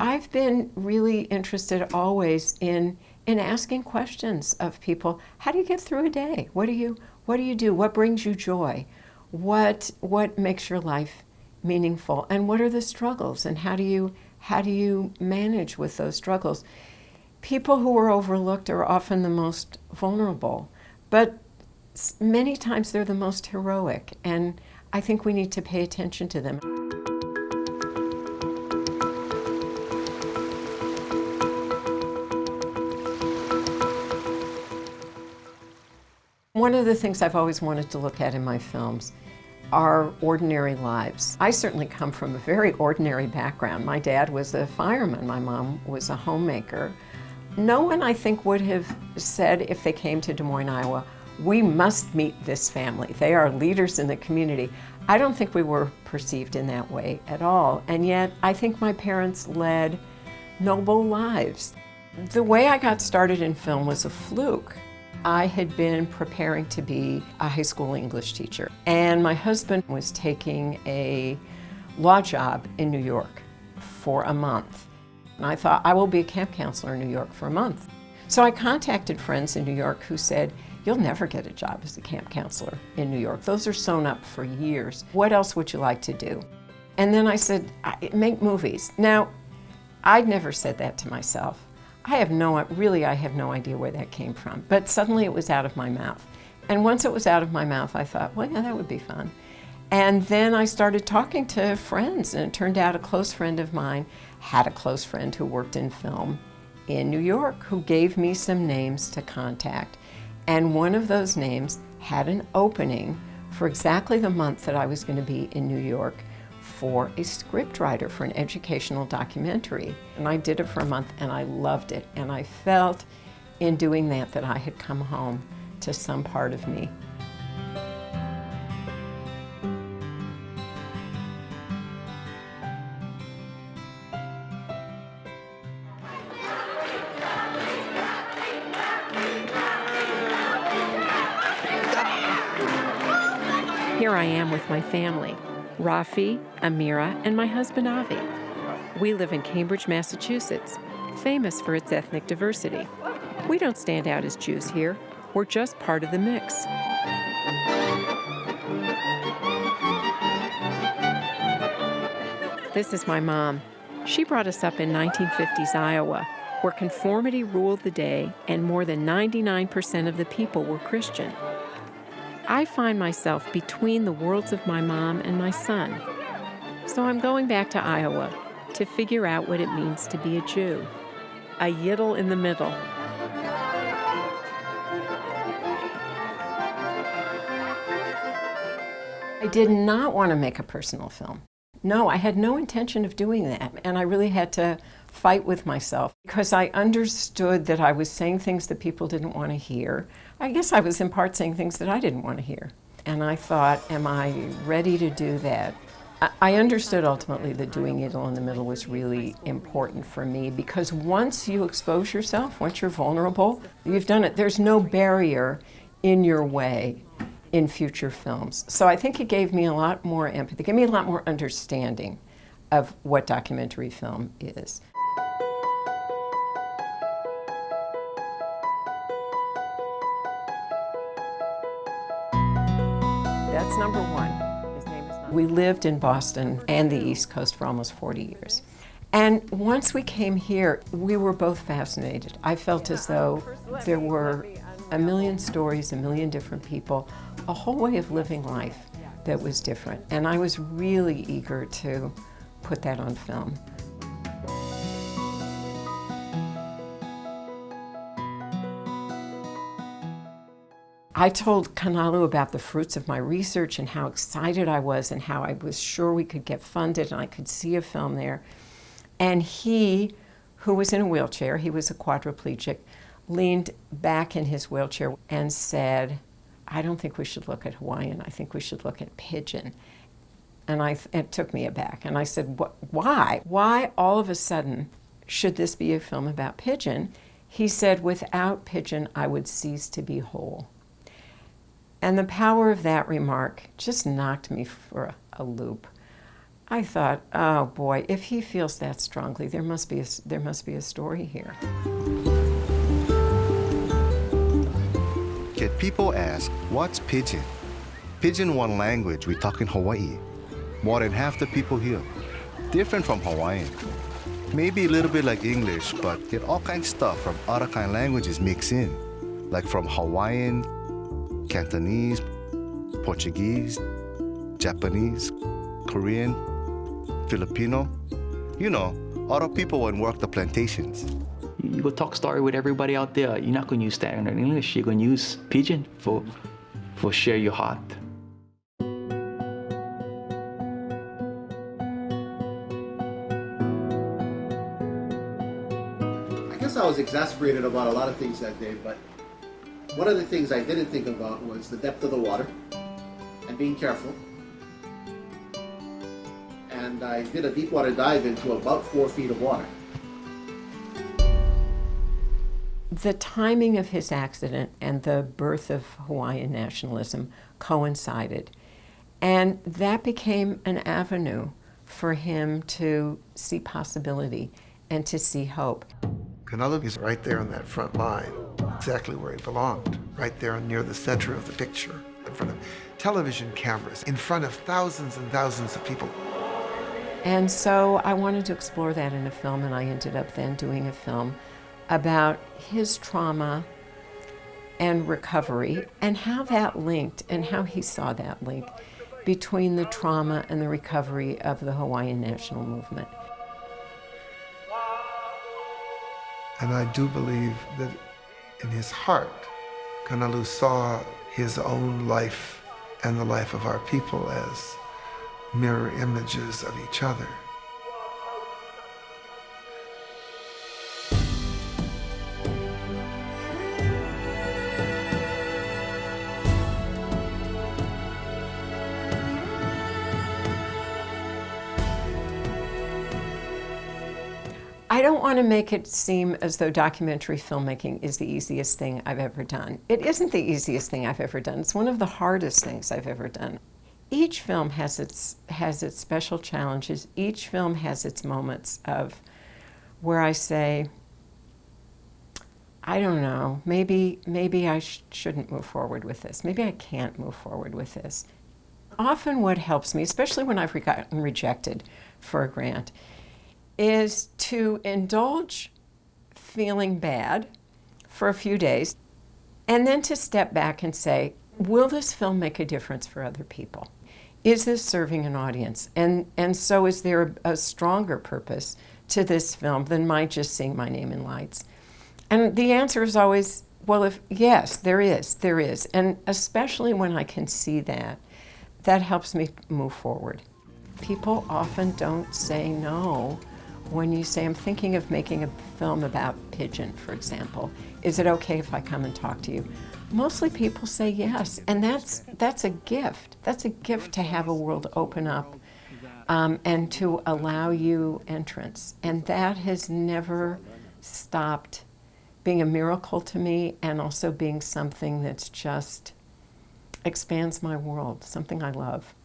I've been really interested always in asking questions of people. How do you get through a day? What do you do? What brings you joy? What makes your life meaningful? And what are the struggles? And how do you manage with those struggles? People who are overlooked are often the most vulnerable, but many times they're the most heroic, and I think we need to pay attention to them. One of the things I've always wanted to look at in my films are ordinary lives. I certainly come from a very ordinary background. My dad was a fireman, my mom was a homemaker. No one, I think, would have said if they came to Des Moines, Iowa, we must meet this family. They are leaders in the community. I don't think we were perceived in that way at all. And yet, I think my parents led noble lives. The way I got started in film was a fluke. I had been preparing to be a high school English teacher, and my husband was taking a law job in New York for a month. And I thought, I will be a camp counselor in New York for a month. So I contacted friends in New York who said, you'll never get a job as a camp counselor in New York. Those are sewn up for years. What else would you like to do? And then I said, make movies. Now, I'd never said that to myself. I have no idea where that came from. But suddenly it was out of my mouth. And once it was out of my mouth, I thought, well, yeah, that would be fun. And then I started talking to friends, and it turned out a close friend of mine had a close friend who worked in film in New York who gave me some names to contact. And one of those names had an opening for exactly the month that I was going to be in New York for a scriptwriter for an educational documentary. And I did it for a month and I loved it. And I felt in doing that I had come home to some part of me. Here I am with my family, Rafi, Amira, and my husband Avi. We live in Cambridge, Massachusetts, famous for its ethnic diversity. We don't stand out as Jews here. We're just part of the mix. This is my mom. She brought us up in 1950s Iowa, where conformity ruled the day and more than 99% of the people were Christian. I find myself between the worlds of my mom and my son. So I'm going back to Iowa to figure out what it means to be a Jew. A yiddle in the middle. I did not want to make a personal film. No, I had no intention of doing that, and I really had to fight with myself because I understood that I was saying things that people didn't want to hear. I guess I was in part saying things that I didn't want to hear. And I thought, am I ready to do that? I understood ultimately that doing it in the middle was really important for me because once you expose yourself, once you're vulnerable, you've done it. There's no barrier in your way in future films. So I think it gave me a lot more empathy, it gave me a lot more understanding of what documentary film is. That's number one. His name is We lived in Boston and the East Coast for almost 40 years. And once we came here, we were both fascinated. I felt as though there were a million stories, a million different people, a whole way of living life that was different. And I was really eager to put that on film. I told Kanalu about the fruits of my research and how excited I was and how I was sure we could get funded and I could see a film there. And he, who was in a wheelchair, he was a quadriplegic, leaned back in his wheelchair and said, I don't think we should look at Hawaiian, I think we should look at Pidgin. And it took me aback. And I said, why? Why all of a sudden should this be a film about Pidgin? He said, without Pidgin, I would cease to be whole. And the power of that remark just knocked me for a loop. I thought, oh boy, if he feels that strongly, there must be a story here. Yet people ask, what's Pidgin? Pidgin one language we talk in Hawaii. More than half the people here. Different from Hawaiian. Maybe a little bit like English, but yet all kinds of stuff from other kind of languages mix in. Like from Hawaiian, Cantonese, Portuguese, Japanese, Korean, Filipino. You know, other people would work the plantations. You go talk story with everybody out there. You're not going to use standard English. You're going to use Pidgin for share your heart. I guess I was exasperated about a lot of things that day, but one of the things I didn't think about was the depth of the water and being careful. And I did a deep water dive into about 4 feet of water. The timing of his accident and the birth of Hawaiian nationalism coincided, and that became an avenue for him to see possibility and to see hope. Kū is right there on that front line, exactly where he belonged, right there near the center of the picture, in front of television cameras, in front of thousands and thousands of people. And so I wanted to explore that in a film, and I ended up then doing a film about his trauma and recovery and how that linked and how he saw that link between the trauma and the recovery of the Hawaiian national movement. And I do believe that in his heart, Kū saw his own life and the life of our people as mirror images of each other. I don't want to make it seem as though documentary filmmaking is the easiest thing I've ever done. It isn't the easiest thing I've ever done. It's one of the hardest things I've ever done. Each film has its special challenges. Each film has its moments of where I say, I don't know, maybe I shouldn't move forward with this. Maybe I can't move forward with this. Often what helps me, especially when I've gotten rejected for a grant, is to indulge feeling bad for a few days and then to step back and say, will this film make a difference for other people? Is this serving an audience? And so is there a stronger purpose to this film than my just seeing my name in lights? And the answer is always, well, yes, there is. And especially when I can see that, that helps me move forward. People often don't say no when you say, I'm thinking of making a film about Pidgin, for example. Is it okay if I come and talk to you? Mostly people say yes, and that's a gift. That's a gift to have a world open up and to allow you entrance. And that has never stopped being a miracle to me, and also being something that's just expands my world, something I love.